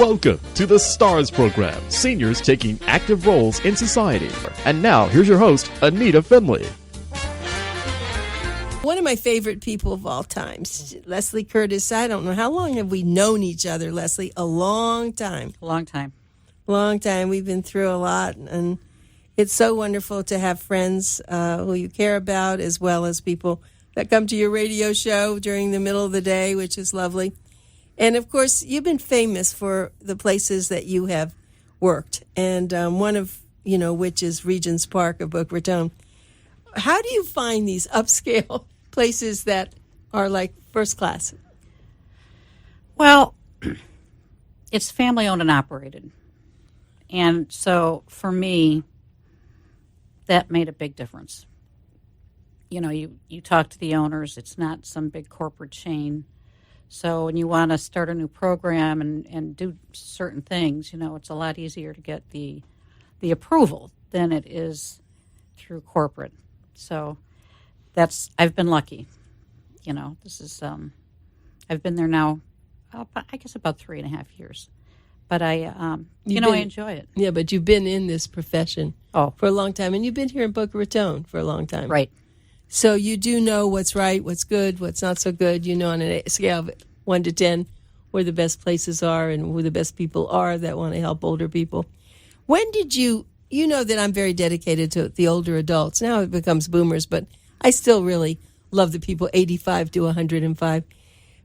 Welcome to the STARS program, seniors taking active roles in society. And now, here's your host, ANITA FINLEY. One of my favorite people of all time, Leslie Curtis. I don't know, how long have we known each other, Leslie? A long time. A long time. Long time. We've been through a lot, and it's so wonderful to have friends who you care about, as well as people that come to your radio show during the middle of the day, which is lovely. And, of course, you've been famous for the places that you have worked, and one of, which is Regents Park of Boca Raton. How do you find these upscale places that are like first class? Well, it's family owned and operated. And so for me, that made a big difference. You talk to the owners, it's not some big corporate chain. So when you want to start a new program and do certain things, it's a lot easier to get the approval than it is through corporate. So I've been lucky. This is, I've been there now, I guess about 3.5 years. But I enjoy it. Yeah, but you've been in this profession for a long time, and you've been here in Boca Raton for a long time. Right. So you do know what's right, what's good, what's not so good. On a scale of 1 to 10 where the best places are and who the best people are that want to help older people. When did you know that I'm very dedicated to the older adults. Now it becomes boomers, but I still really love the people 85 to 105,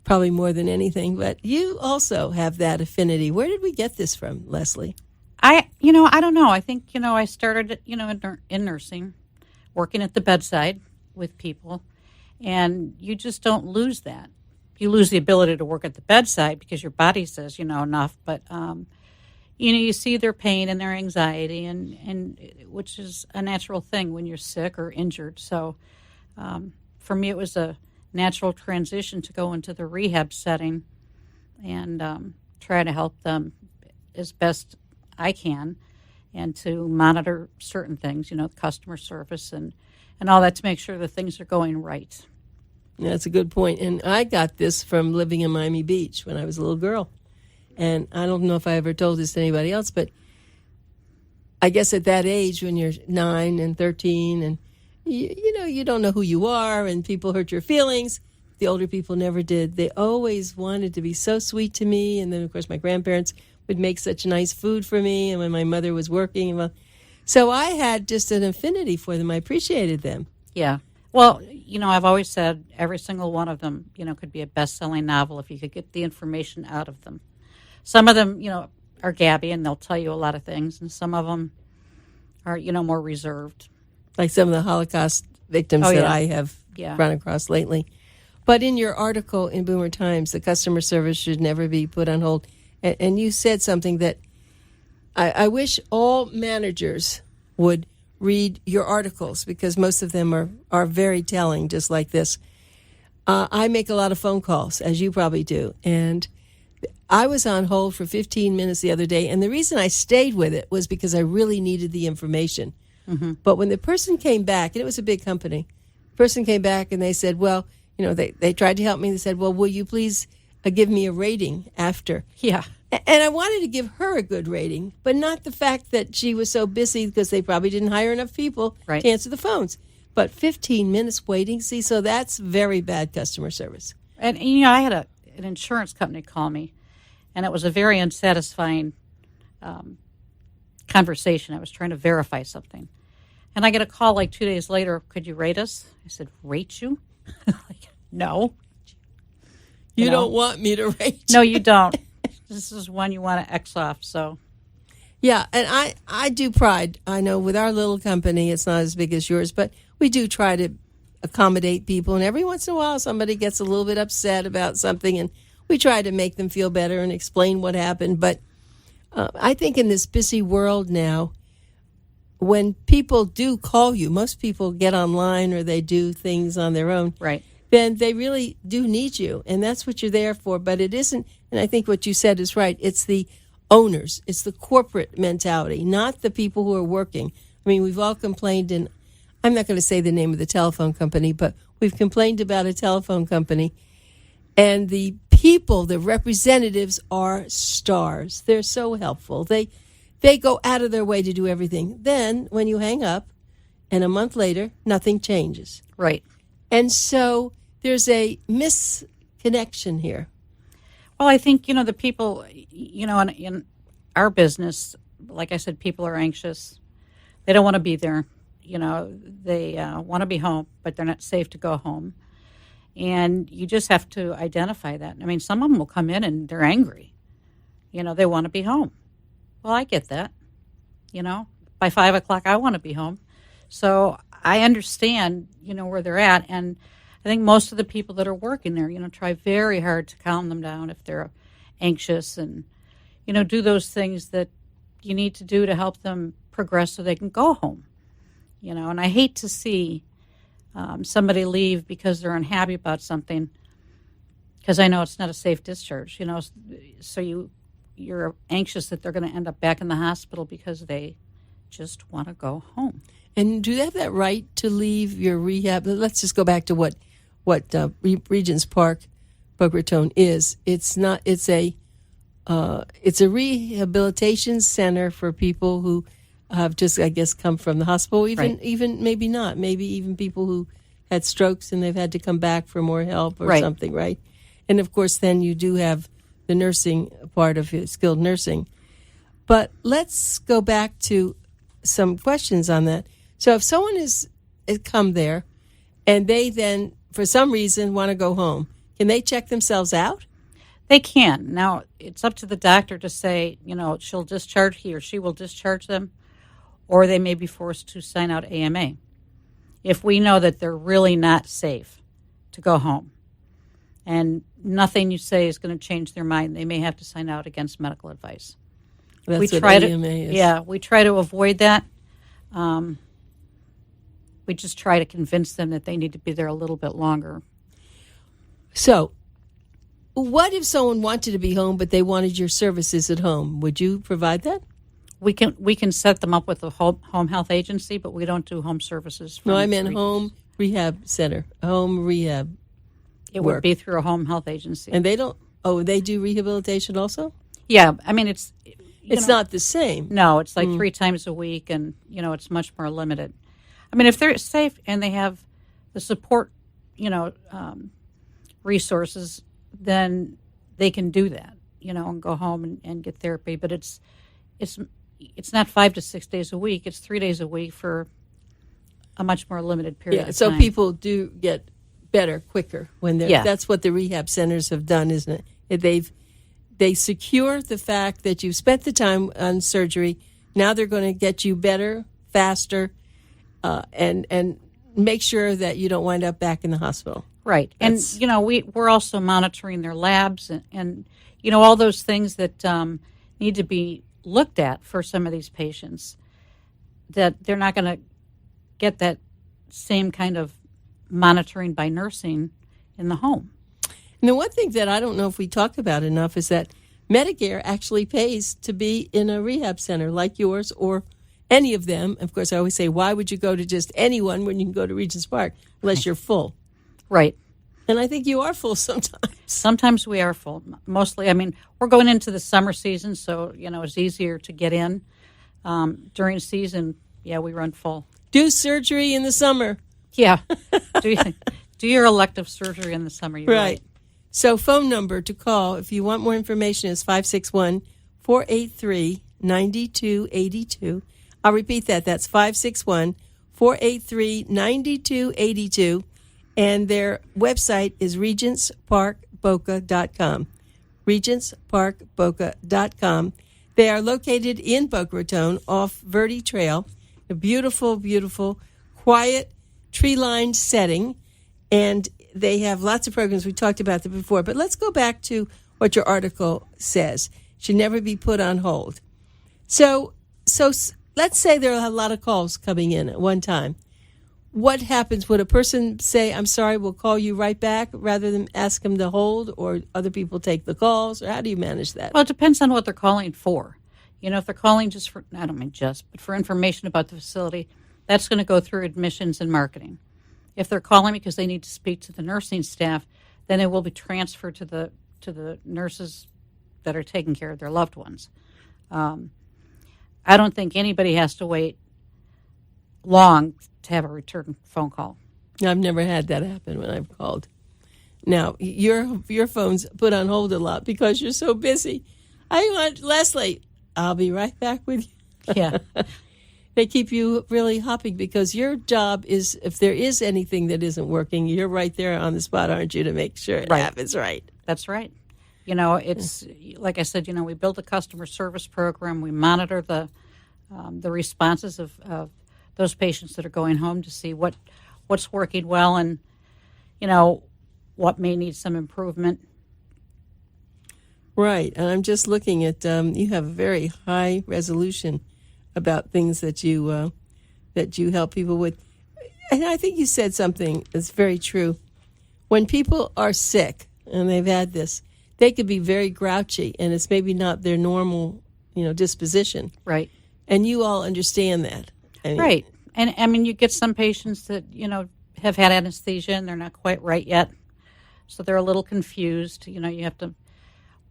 probably more than anything. But you also have that affinity. Where did we get this from, Leslie? I don't know. I think, I started, in nursing, working at the bedside with people, and you just don't lose that. You lose the ability to work at the bedside because your body says, enough, but, you see their pain and their anxiety, and which is a natural thing when you're sick or injured. So for me, it was a natural transition to go into the rehab setting and try to help them as best I can and to monitor certain things, customer service and all that to make sure that things are going right. That's a good point. And I got this from living in Miami Beach when I was a little girl. And I don't know if I ever told this to anybody else, but I guess at that age when you're 9 and 13 and, you don't know who you are and people hurt your feelings, the older people never did. They always wanted to be so sweet to me. And then, of course, my grandparents would make such nice food for me. And when my mother was working, so I had just an affinity for them. I appreciated them. Yeah. Well, I've always said every single one of them, could be a best-selling novel if you could get the information out of them. Some of them, are gabby and they'll tell you a lot of things, and some of them are, more reserved. Like some of the Holocaust victims that I have run across lately. But in your article in Boomer Times, the customer service should never be put on hold. And you said something that I wish all managers would read your articles, because most of them are very telling, just like this. I make a lot of phone calls, as you probably do, and I was on hold for 15 minutes the other day, and the reason I stayed with it was because I really needed the information. Mm-hmm. But when the person came back, and it was a big company, the person came back and they said, well, they tried to help me. They said, well, will you please give me a rating after? Yeah. And I wanted to give her a good rating, but not the fact that she was so busy because they probably didn't hire enough people to answer the phones. But 15 minutes waiting, so that's very bad customer service. And I had an insurance company call me, and it was a very unsatisfying conversation. I was trying to verify something. And I get a call like 2 days later, could you rate us? I said, rate you? No. You don't want me to rate you. No, you don't. This is one you want to X off, so. Yeah, and I do pride. I know with our little company, it's not as big as yours, but we do try to accommodate people. And every once in a while, somebody gets a little bit upset about something, and we try to make them feel better and explain what happened. But I think in this busy world now, when people do call you, most people get online or they do things on their own. Right. Then they really do need you, and that's what you're there for. But it isn't, and I think what you said is right, it's the owners, it's the corporate mentality, not the people who are working. I mean, we've all complained, and I'm not going to say the name of the telephone company, but we've complained about a telephone company, and the people, the representatives, are stars. They're so helpful. They go out of their way to do everything. Then when you hang up, and a month later, nothing changes. Right. And so there's a misconnection here. Well, I think, the people, in our business, like I said, people are anxious. They don't want to be there. They want to be home, but they're not safe to go home. And you just have to identify that. I mean, some of them will come in and they're angry. They want to be home. Well, I get that. By 5 o'clock, I want to be home. So I understand, where they're at. And I think most of the people that are working there, try very hard to calm them down if they're anxious and, do those things that you need to do to help them progress so they can go home. And I hate to see somebody leave because they're unhappy about something, because I know it's not a safe discharge, so you're anxious that they're going to end up back in the hospital because they just want to go home. And do they have that right to leave your rehab? Let's just go back to what Regents Park, Boca Raton is. It's not. It's a rehabilitation center for people who have just, I guess, come from the hospital. Even maybe not. Maybe even people who had strokes and they've had to come back for more help or something, right? And of course, then you do have the nursing part of it, skilled nursing. But let's go back to some questions on that. So if someone has come there and they then, for some reason, want to go home, can they check themselves out? They can. Now, it's up to the doctor to say, he or she will discharge them, or they may be forced to sign out AMA if we know that they're really not safe to go home. And nothing you say is going to change their mind. They may have to sign out against medical advice. That's what AMA is. Yeah, we try to avoid that. We just try to convince them that they need to be there a little bit longer. So, what if someone wanted to be home, but they wanted your services at home? Would you provide that? We can set them up with a home health agency, but we don't do home services. No, I meant home rehab center, home rehab. It would be through a home health agency. And they don't, they do rehabilitation also? Yeah, I mean, it's not the same. No, it's like 3 times a week, and, it's much more limited. I mean, if they're safe and they have the support, resources, then they can do that, and go home and get therapy. But it's not 5 to 6 days a week. It's 3 days a week for a much more limited period of time. So people do get better quicker when they're. Yeah. That's what the rehab centers have done, isn't it? They secure the fact that you've spent the time on surgery. Now they're going to get you better, faster, and make sure that you don't wind up back in the hospital. Right. That's, and, we're also monitoring their labs and all those things that need to be looked at for some of these patients, that they're not going to get that same kind of monitoring by nursing in the home. And the one thing that I don't know if we talk about enough is that Medicare actually pays to be in a rehab center like yours or any of them. Of course, I always say, why would you go to just anyone when you can go to Regents Park unless you're full? Right. And I think you are full sometimes. Sometimes we are full. Mostly, I mean, we're going into the summer season, so, it's easier to get in. During season, we run full. Do surgery in the summer. Yeah. Do your elective surgery in the summer. Right. So phone number to call if you want more information is 561-483-9282. I'll repeat that. That's 561-483-9282. And their website is regentsparkboca.com. regentsparkboca.com. They are located in Boca Raton off Verde Trail, a beautiful, beautiful, quiet, tree-lined setting. And they have lots of programs. We talked about them before. But let's go back to what your article says. Should never be put on hold. So let's say there are a lot of calls coming in at one time. What happens? Would a person say, I'm sorry, we'll call you right back, rather than ask them to hold, or other people take the calls? Or how do you manage that? Well, it depends on what they're calling for. If they're calling just for, I don't mean just, but for information about the facility, that's going to go through admissions and marketing. If they're calling because they need to speak to the nursing staff, then it will be transferred to the to the nurses that are taking care of their loved ones. I don't think anybody has to wait long to have a return phone call. I've never had that happen when I've called. Now, your phone's put on hold a lot because you're so busy. I want Leslie. I'll be right back with you. Yeah. They keep you really hopping because your job is, if there is anything that isn't working, you're right there on the spot, aren't you, to make sure it happens right. That's right. It's like I said, we build a customer service program. We monitor the responses of those patients that are going home to see what's working well and, what may need some improvement. Right. And I'm just looking at, you have a very high resolution about things that you help people with. And I think you said something that's very true. When people are sick and they've had this, they could be very grouchy, and it's maybe not their normal, disposition. Right. And you all understand that. Right. And you get some patients that, have had anesthesia and they're not quite right yet. So they're a little confused. You have to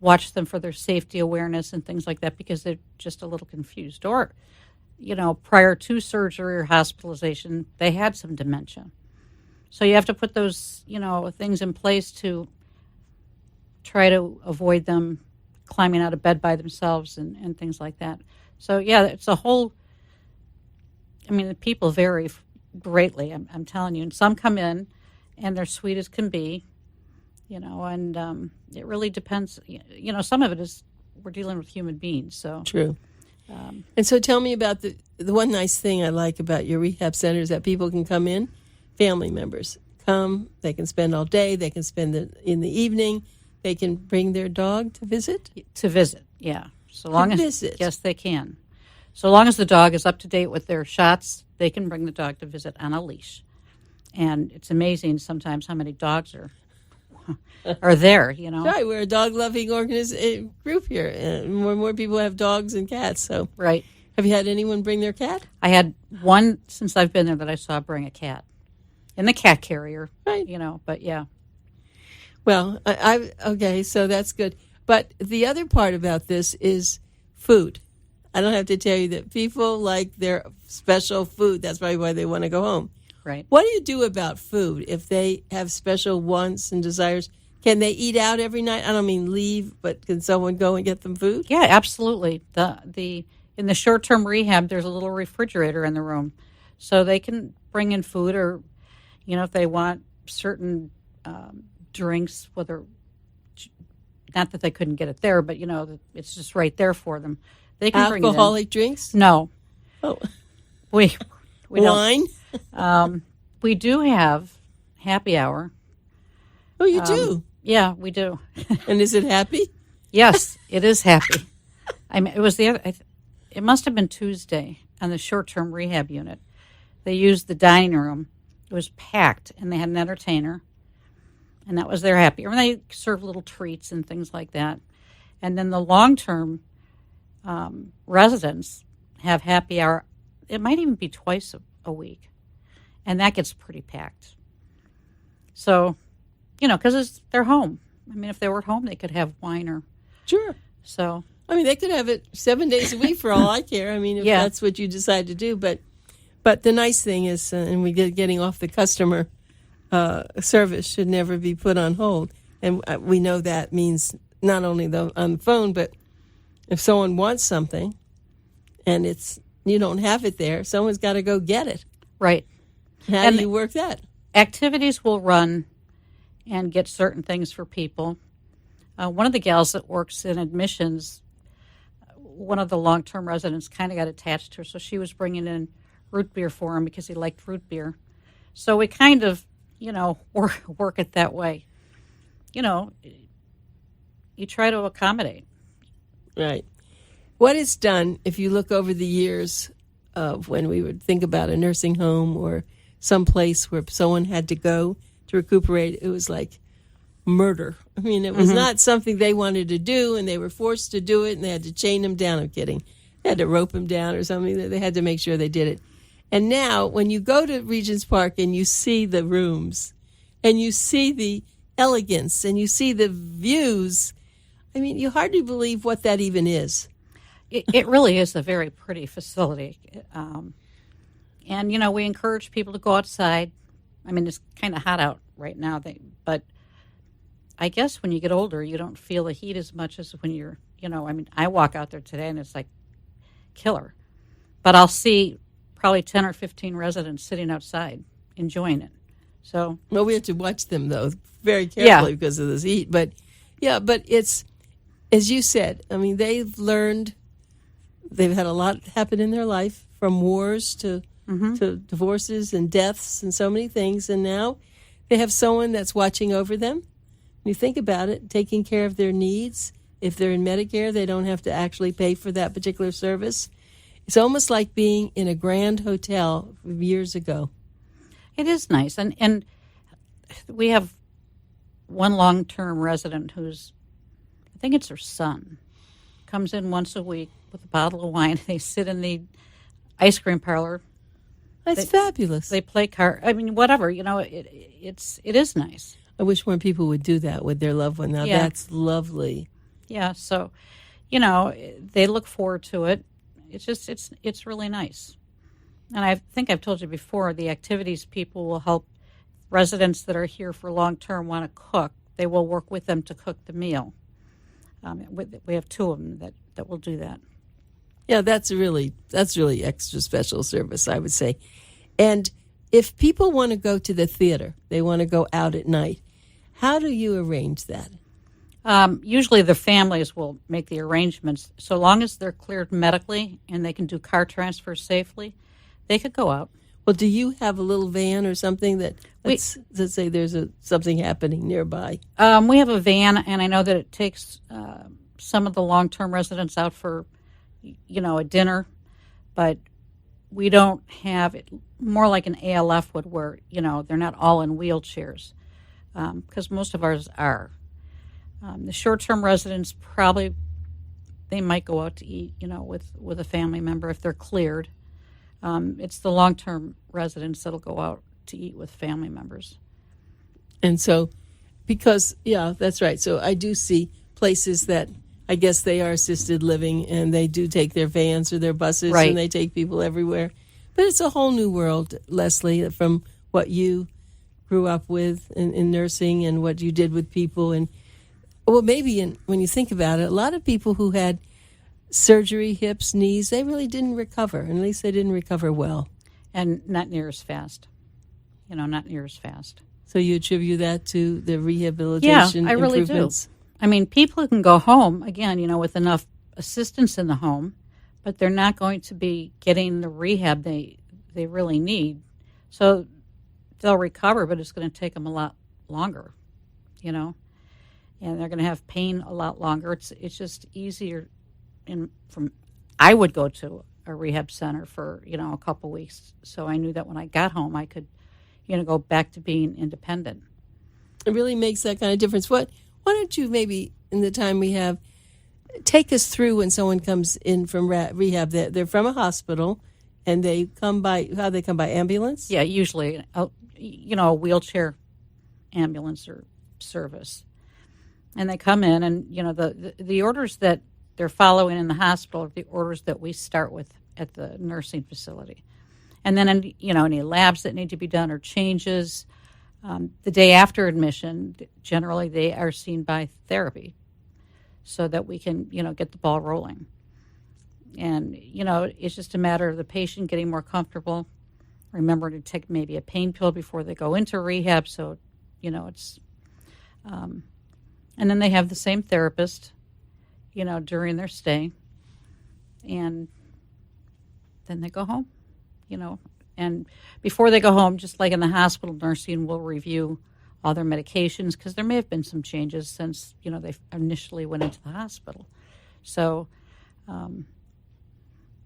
watch them for their safety awareness and things like that because they're just a little confused. Or, prior to surgery or hospitalization, they had some dementia. So you have to put those, things in place to try to avoid them climbing out of bed by themselves and things like that. So, yeah, it's a whole, the people vary greatly, I'm telling you. And some come in and they're sweet as can be, and it really depends. Some of it is we're dealing with human beings. So true. And so tell me about the one nice thing I like about your rehab center is that people can come in, family members come, they can spend all day, they can spend in the evening, they can bring their dog to visit? To visit, yeah. So long as visit. Yes, they can. So long as the dog is up to date with their shots, they can bring the dog to visit on a leash. And it's amazing sometimes how many dogs are there, Right, we're a dog-loving group here. And more people have dogs and cats. So, right. Have you had anyone bring their cat? I had one since I've been there that I saw bring a cat in the cat carrier. Right. But yeah. Well, okay, so that's good. But the other part about this is food. I don't have to tell you that people like their special food. That's probably why they want to go home. Right. What do you do about food if they have special wants and desires? Can they eat out every night? I don't mean leave, but can someone go and get them food? Yeah, absolutely. In the short-term rehab, there's a little refrigerator in the room, so they can bring in food, or if they want certain drinks, whether not that they couldn't get it there, but it's just right there for them. They can bring alcoholic drinks? No. Oh, we wine. We do have happy hour. Oh, you do? Yeah, we do. And is it happy? Yes, it is happy. It was it must have been Tuesday on the short-term rehab unit. They used the dining room. It was packed, and they had an entertainer, and that was their happy hour. And they served little treats and things like that. And then the long-term residents have happy hour. It might even be twice a week, and that gets pretty packed. So, because it's their home. If they were at home, they could have wine or... Sure. So... they could have it 7 days a week for all I care. If that's what you decide to do. But the nice thing is, and we getting off the customer service should never be put on hold. And we know that means not only on the phone, but if someone wants something and you don't have it there, someone's got to go get it. Right. How do you work that? Activities will run and get certain things for people. One of the gals that works in admissions, one of the long-term residents kind of got attached to her, so she was bringing in root beer for him because he liked root beer. So we kind of, work it that way. You try to accommodate. Right. What is done, if you look over the years of when we would think about a nursing home or some place where someone had to go to recuperate, it was like murder. It was not something they wanted to do, and they were forced to do it, and they had to chain them down. I'm kidding. They had to rope them down or something. They had to make sure they did it. And now, when you go to Regents Park and you see the rooms, and you see the elegance and you see the views, I mean, you hardly believe what that even is. It really is a very pretty facility. And, we encourage people to go outside. I mean, it's kind of hot out right now, but I guess when you get older, you don't feel the heat as much as when you're, I walk out there today and it's like killer. But I'll see probably 10 or 15 residents sitting outside enjoying it. So, well, we have to watch them, though, very carefully because of this heat. But, but it's, as you said, I mean, they've had a lot happen in their life, from wars to divorces and deaths and so many things. And now they have someone that's watching over them. When you think about it, taking care of their needs. If they're in Medicare, they don't have to actually pay for that particular service. It's almost like being in a grand hotel years ago. It is nice. And we have one long-term resident who's, I think it's her son, comes in once a week with a bottle of wine. They sit in the ice cream parlor. That's fabulous. They play cards. I mean, whatever. It is nice. I wish more people would do that with their loved one. Now, that's lovely. Yeah, so, they look forward to it. It's just, it's really nice. And I think I've told you before, the activities people will help residents that are here for long-term want to cook. They will work with them to cook the meal. We have 2 of them that will do that. Yeah, that's really extra special service, I would say. And if people want to go to the theater, they want to go out at night, how do you arrange that? Usually the families will make the arrangements. So long as they're cleared medically and they can do car transfers safely, they could go out. Well, do you have a little van or something that, let's say there's something happening nearby? We have a van, and I know that it takes some of the long-term residents out for, a dinner, but we don't have it more like an ALF would, where, they're not all in wheelchairs, because most of ours are. The short-term residents probably, they might go out to eat, with a family member if they're cleared. It's the long-term residents that'll go out to eat with family members. And so, because, that's right. So I do see places that I guess they are assisted living, and they do take their vans or their buses, right, and they take people everywhere. But it's a whole new world, Leslie, from what you grew up with in nursing and what you did with people. And, well, maybe when you think about it, a lot of people who had surgery, hips, knees, they really didn't recover. At least they didn't recover well. And not near as fast. Not near as fast. So you attribute that to the rehabilitation I really improvements? do. I mean, people can go home, again, with enough assistance in the home, but they're not going to be getting the rehab they really need. So they'll recover, but it's going to take them a lot longer, and they're going to have pain a lot longer. It's just easier. I would go to a rehab center for, a couple weeks, so I knew that when I got home, I could, go back to being independent. It really makes that kind of difference. Why don't you maybe, in the time we have, take us through when someone comes in from rehab? They're from a hospital, and they come by, how they come by, ambulance? Yeah, usually, a wheelchair ambulance or service. And they come in, and, the orders that they're following in the hospital are the orders that we start with at the nursing facility. And then, any labs that need to be done or changes. The day after admission, generally they are seen by therapy so that we can, get the ball rolling. And, it's just a matter of the patient getting more comfortable, remember to take maybe a pain pill before they go into rehab. So, it's, and then they have the same therapist, during their stay. And then they go home, And before they go home, just like in the hospital, nursing will review all their medications, because there may have been some changes since, they initially went into the hospital. So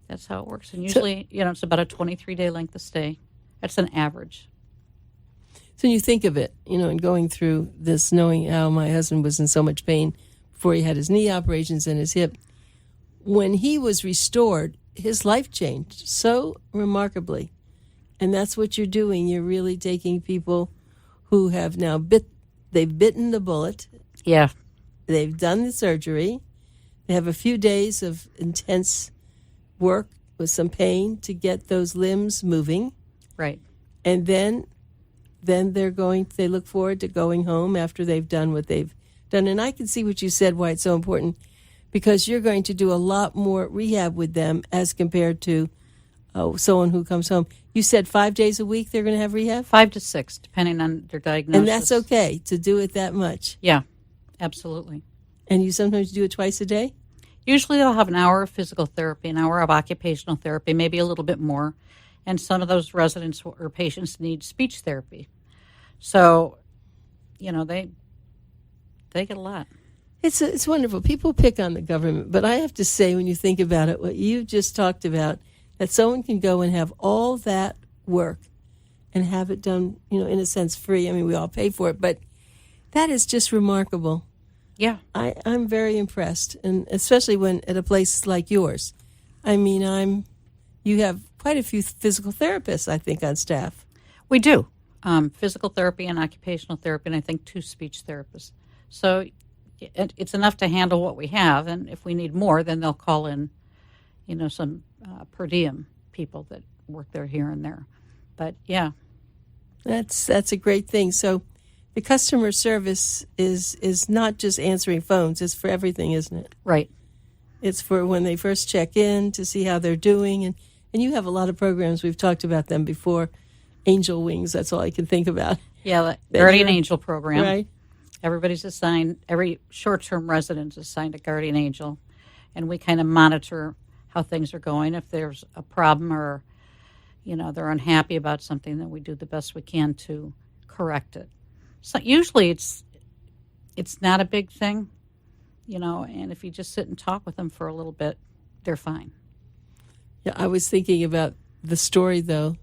that's how it works. And usually, it's about a 23-day length of stay. That's an average. So you think of it, and going through this, knowing how my husband was in so much pain before he had his knee operations and his hip. When he was restored, his life changed so remarkably. And that's what you're doing. You're really taking people who have now bit they've bitten the bullet. Yeah. They've done the surgery. They have a few days of intense work with some pain to get those limbs moving. Right. And then they look forward to going home after they've done what they've done. And I can see what you said, why it's so important, because you're going to do a lot more rehab with them as compared to someone who comes home. You said 5 days a week they're going to have rehab? 5 to 6, depending on their diagnosis. And that's okay to do it that much? Yeah, absolutely. And you sometimes do it twice a day? Usually they'll have an hour of physical therapy, an hour of occupational therapy, maybe a little bit more. And some of those residents or patients need speech therapy. So, they get a lot. It's wonderful. People pick on the government, but I have to say, when you think about it, what you just talked about, that someone can go and have all that work and have it done, in a sense, free. I mean, we all pay for it, but that is just remarkable. Yeah. I'm very impressed, and especially when at a place like yours. I mean, you have quite a few physical therapists, I think, on staff. We do. Physical therapy and occupational therapy, and I think 2 speech therapists. So it's enough to handle what we have, and if we need more, then they'll call in, some per diem people that work there here and there. But, yeah. That's a great thing. So the customer service is not just answering phones. It's for everything, isn't it? Right. It's for when they first check in to see how they're doing. And you have a lot of programs. We've talked about them before. Angel Wings, that's all I can think about. Yeah, the Guardian Angel program. Right. Everybody's assigned, every short-term resident is assigned a Guardian Angel. And we kind of monitor how things are going. If there's a problem or, they're unhappy about something, then we do the best we can to correct it. So usually it's not a big thing, and if you just sit and talk with them for a little bit, they're fine. Yeah, I was thinking about the story, though,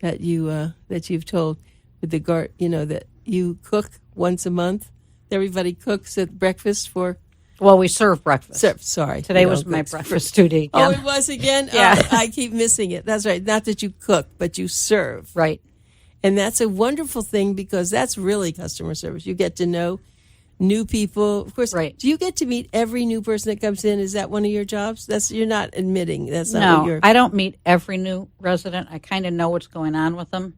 that you've told with the guard, that you cook once a month. Everybody cooks at breakfast for... Well, we serve breakfast. Sorry. Today was my breakfast duty. Oh, it was again? Yeah. I keep missing it. That's right. Not that you cook, but you serve. Right. And that's a wonderful thing because that's really customer service. You get to know new people. Of course, right. Do you get to meet every new person that comes in? Is that one of your jobs? You're not admitting. That's not what you're... I don't meet every new resident. I kind of know what's going on with them.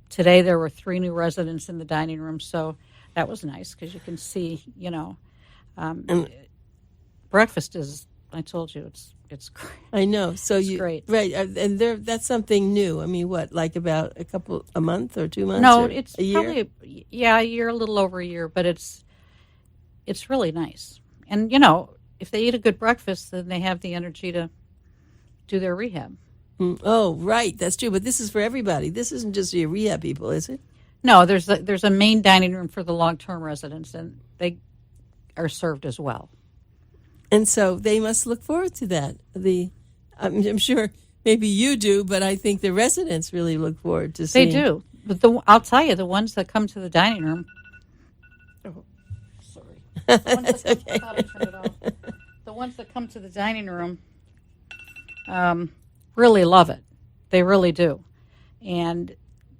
Today there were 3 new residents in the dining room, so that was nice because you can see, breakfast is, I told you, it's great. I know. So it's great. Right, and that's something new. I mean, what, like about a month or 2 months? No, it's a year? Probably, a year, a little over a year, but it's really nice. And, if they eat a good breakfast, then they have the energy to do their rehab. Oh, right, that's true. But this is for everybody. This isn't just your rehab people, is it? No, there's a main dining room for the long-term residents, and they are served as well. And so they must look forward to that. I'm sure maybe you do, but I think the residents really look forward to seeing. They do. But I'll tell you, the ones that come to the dining room. Oh, sorry. That's okay. The ones that come to the dining room really love it. They really do. And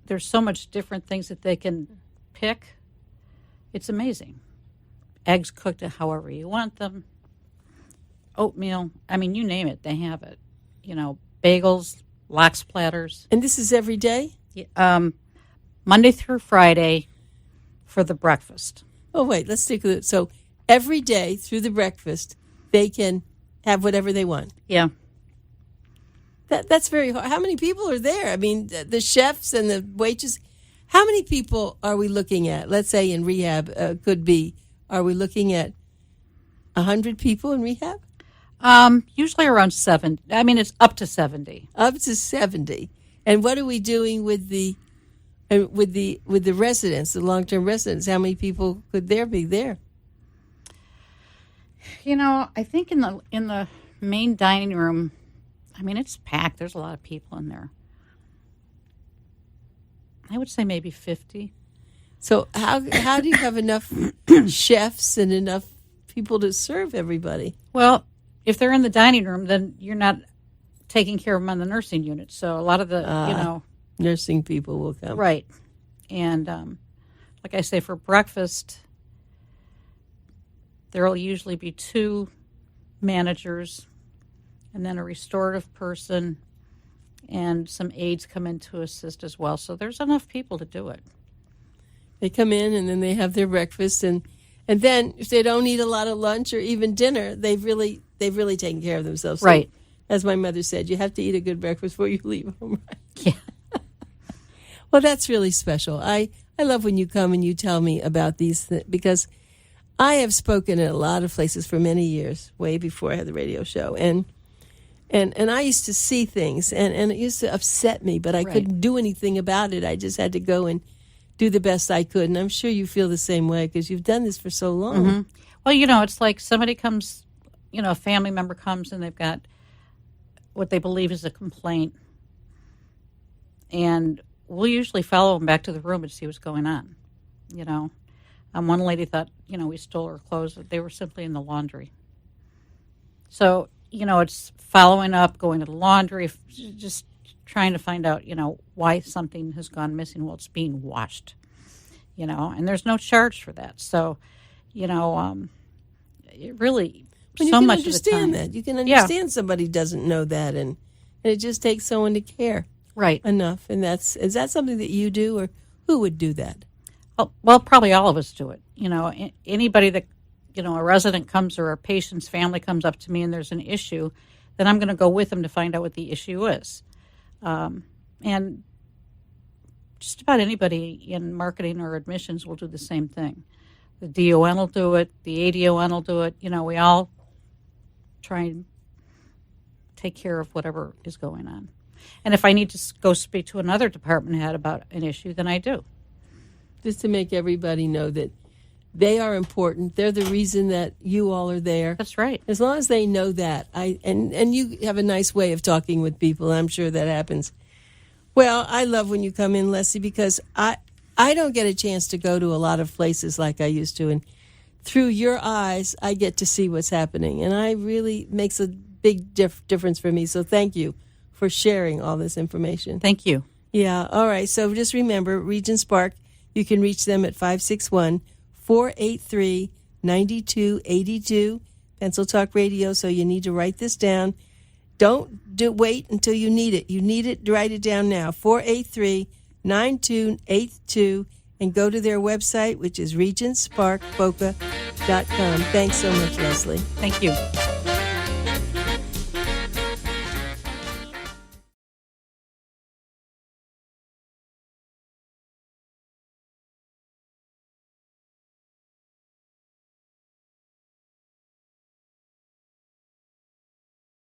there's so much different things that they can pick. It's amazing. Eggs cooked however you want them. Oatmeal. I mean, you name it, they have it. Bagels, lox platters. And this is every day? Monday through Friday for the breakfast. Oh, wait, let's take a look. So every day through the breakfast, they can have whatever they want. Yeah. That's very hard. How many people are there? I mean, the chefs and the waitresses. How many people are we looking at? Let's say in rehab are we looking at 100 people in rehab? Usually around 7. I mean, it's up to 70. Up to 70. And what are we doing with the residents, the long-term residents? How many people could there be there? I think in the main dining room, I mean, it's packed. There's a lot of people in there. I would say maybe 50. So how do you have enough chefs and enough people to serve everybody? Well, if they're in the dining room, then you're not taking care of them on the nursing unit. So a lot of the, nursing people will come. Right. And like I say, for breakfast, there will usually be 2 managers and then a restorative person, and some aides come in to assist as well. So there's enough people to do it. They come in and then they have their breakfast, and then if they don't eat a lot of lunch or even dinner, they've really taken care of themselves. So, right. As my mother said, you have to eat a good breakfast before you leave home. Right? Yeah. Well, that's really special. I love when you come and you tell me about these because I have spoken at a lot of places for many years, way before I had the radio show, and I used to see things, and it used to upset me, but I couldn't do anything about it. I just had to go and do the best I could, and I'm sure you feel the same way because you've done this for so long. Mm-hmm. Well, it's like somebody comes, a family member comes, and they've got what they believe is a complaint, and we'll usually follow them back to the room and see what's going on, One lady thought, we stole her clothes. They were simply in the laundry. So, it's following up, going to the laundry, just trying to find out, why something has gone missing. Well, it's being washed, and there's no charge for that. So, it really, but so much of the time. You can understand that. You can understand somebody doesn't know that, and it just takes someone to care enough. And is that something that you do, or who would do that? Well, probably all of us do it. Anybody that, a resident comes or a patient's family comes up to me and there's an issue, then I'm going to go with them to find out what the issue is. And just about anybody in marketing or admissions will do the same thing. The DON will do it. The ADON will do it. We all try and take care of whatever is going on. And if I need to go speak to another department head about an issue, then I do. Just to make everybody know that they are important. They're the reason that you all are there. That's right. As long as they know that. And you have a nice way of talking with people. I'm sure that happens. Well, I love when you come in, Leslie, because I don't get a chance to go to a lot of places like I used to. And through your eyes, I get to see what's happening. And it really makes a big difference for me. So thank you for sharing all this information. Thank you. Yeah. All right. So just remember, Regents Park, you can reach them at 561-483-9282, Pencil Talk Radio. So you need to write this down. Don't wait until you need it. You need it, write it down now, 483-9282, and go to their website, which is regentsparkboca.com. Thanks so much, Leslie. Thank you.